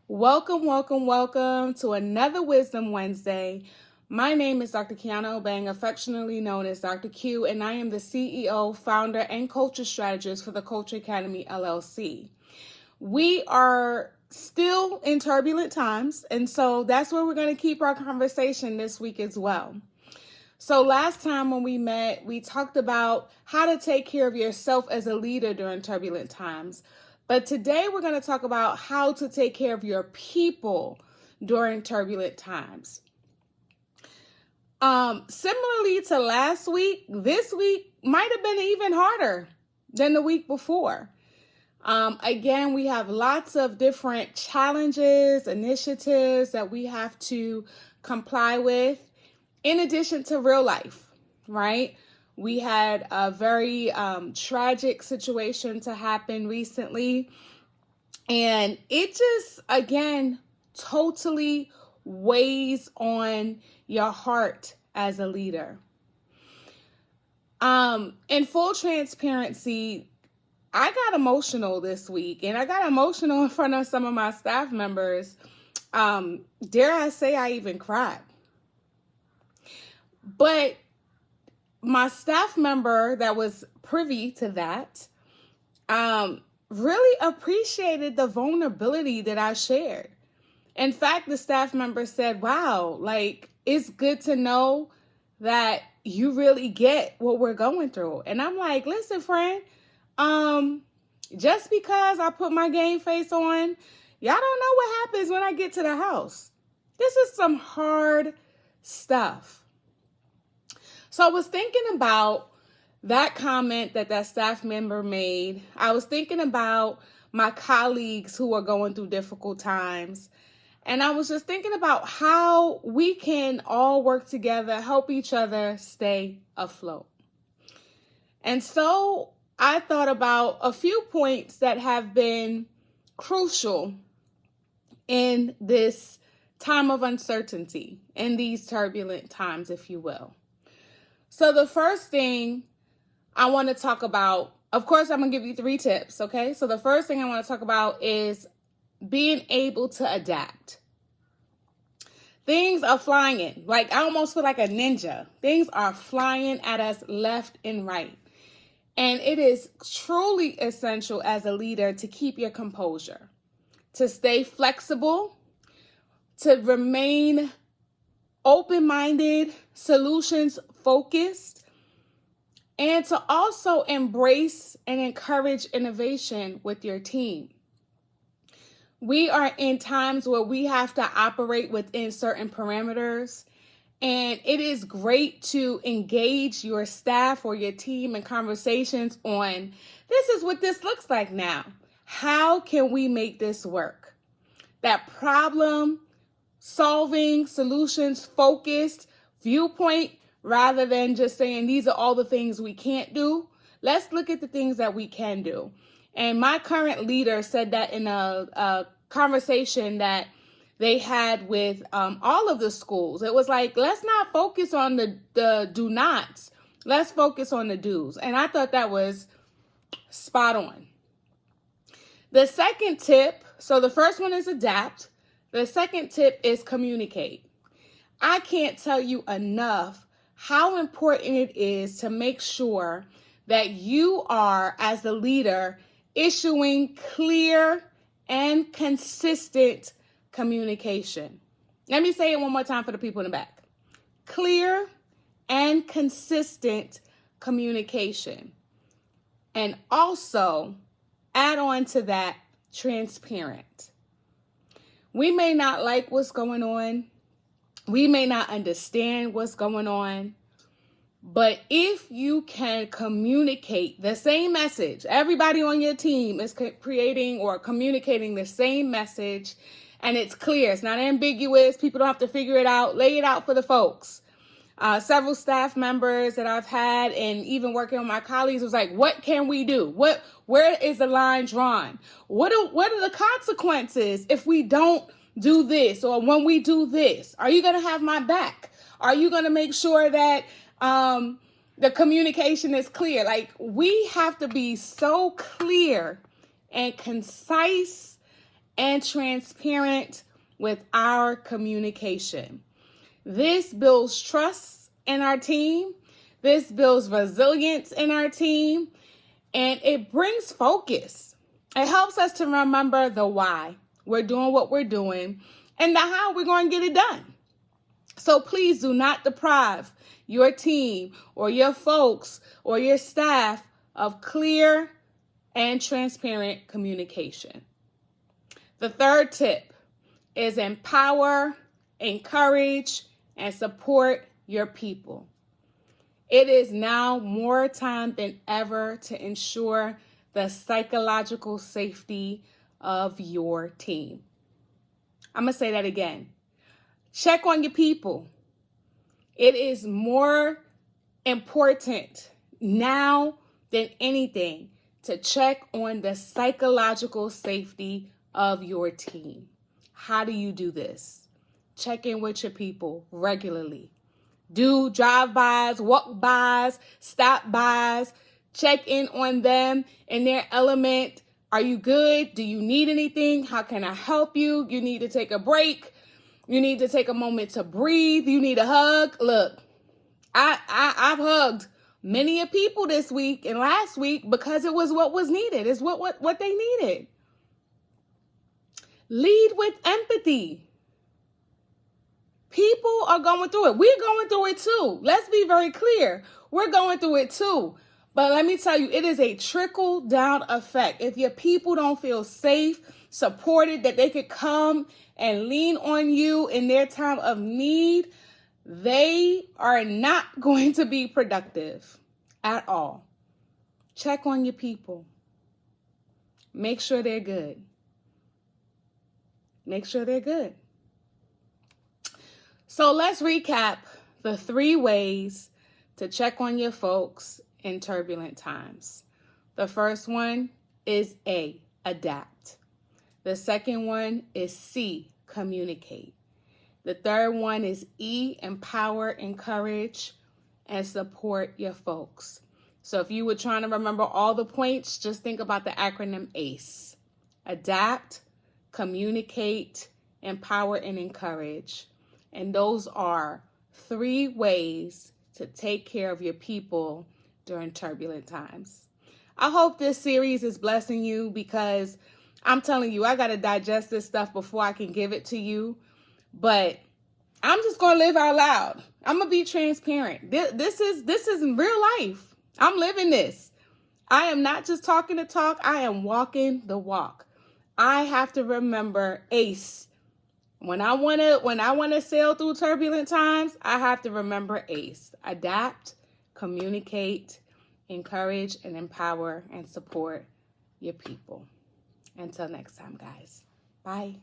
Welcome, welcome, welcome to another Wisdom Wednesday. My name is Dr. Kiana Obang, affectionately known as Dr. Q, and I am the CEO, founder, and culture strategist for the Culture Academy, LLC. We are still in turbulent times, and so that's where we're going to keep our conversation this week as well. So last time when we met, we talked about how to take care of yourself as a leader during turbulent times. But today we're going to talk about how to take care of your people during turbulent times. Similarly to last week, this week might have been even harder than the week before. Again, we have lots of different challenges, initiatives that we have to comply with, in addition to real life, right? We had a very tragic situation to happen recently, and it just, again, totally weighs on your heart as a leader. In full transparency, I got emotional this week, and I got emotional in front of some of my staff members. Dare I say I even cried. But my staff member that was privy to that really appreciated the vulnerability that I shared. In fact, the staff member said, wow, it's good to know that you really get what we're going through. And I'm like, listen, friend, just because I put my game face on, y'all don't know what happens when I get to the house. This is some hard stuff. So I was thinking about that comment that staff member made. I was thinking about my colleagues who are going through difficult times. And I was just thinking about how we can all work together, help each other stay afloat. And so I thought about a few points that have been crucial in this time of uncertainty, in these turbulent times, if you will. So the first thing I want to talk about, of course, I'm going to give you 3 tips, okay? So the first thing I want to talk about is being able to adapt. Things are flying in. I almost feel like a ninja. Things are flying at us left and right. And it is truly essential as a leader to keep your composure, to stay flexible, to remain open-minded, solutions-focused, and to also embrace and encourage innovation with your team. We are in times where we have to operate within certain parameters, and it is great to engage your staff or your team in conversations on, this is what this looks like now. How can we make this work? That problem solving, solutions focused viewpoint, rather than just saying these are all the things we can't do. Let's look at the things that we can do. And my current leader said that in a conversation that they had with all of the schools. It was like, let's not focus on the do nots. Let's focus on the do's. And I thought that was spot on. The second tip, so the first one is adapt. The second tip is communicate. I can't tell you enough how important it is to make sure that you are, as a leader, issuing clear and consistent communication. Let me say it one more time for the people in the back. Clear and consistent communication. And also, add on to that, transparent. We may not like what's going on. We may not understand what's going on. But if you can communicate the same message, everybody on your team is creating or communicating the same message, and it's clear, it's not ambiguous, people don't have to figure it out, lay it out for the folks. Several staff members that I've had and even working with my colleagues was like, what can we do? Where is the line drawn? What are the consequences if we don't do this or when we do this? Are you going to have my back? Are you going to make sure that the communication is clear? We have to be so clear and concise and transparent with our communication. This builds trust in our team. This builds resilience in our team, and it brings focus. It helps us to remember the why we're doing what we're doing and the how we're going to get it done. So please do not deprive your team or your folks or your staff of clear and transparent communication. The third tip is empower, encourage, and support your people. It is now more time than ever to ensure the psychological safety of your team. I'm going to say that again. Check on your people. It is more important now than anything to check on the psychological safety of your team. How do you do this? Check in with your people regularly. Do drive-bys, walk-bys, stop-bys. Check in on them in their element. Are you good? Do you need anything? How can I help you? You need to take a break. You need to take a moment to breathe. You need a hug. Look, I've hugged many of people this week and last week because it was what was needed. It's what they needed. Lead with empathy. People are going through it. We're going through it too. Let's be very clear. We're going through it too. But let me tell you, it is a trickle-down effect. If your people don't feel safe, supported, that they could come and lean on you in their time of need, they are not going to be productive at all. Check on your people. Make sure they're good. Make sure they're good. So let's recap the 3 ways to check on your folks in turbulent times. The first one is A, adapt. The second one is C, communicate. The third one is E, empower, encourage, and support your folks. So if you were trying to remember all the points, just think about the acronym ACE. Adapt, communicate, empower, and encourage. And those are 3 ways to take care of your people during turbulent times. I hope this series is blessing you because I'm telling you, I got to digest this stuff before I can give it to you. But I'm just going to live out loud. I'm going to be transparent. This is real life. I'm living this. I am not just talking the talk. I am walking the walk. I have to remember ACE. When I want to sail through turbulent times, I have to remember ACE. Adapt, communicate, encourage, and empower and support your people. Until next time, guys. Bye.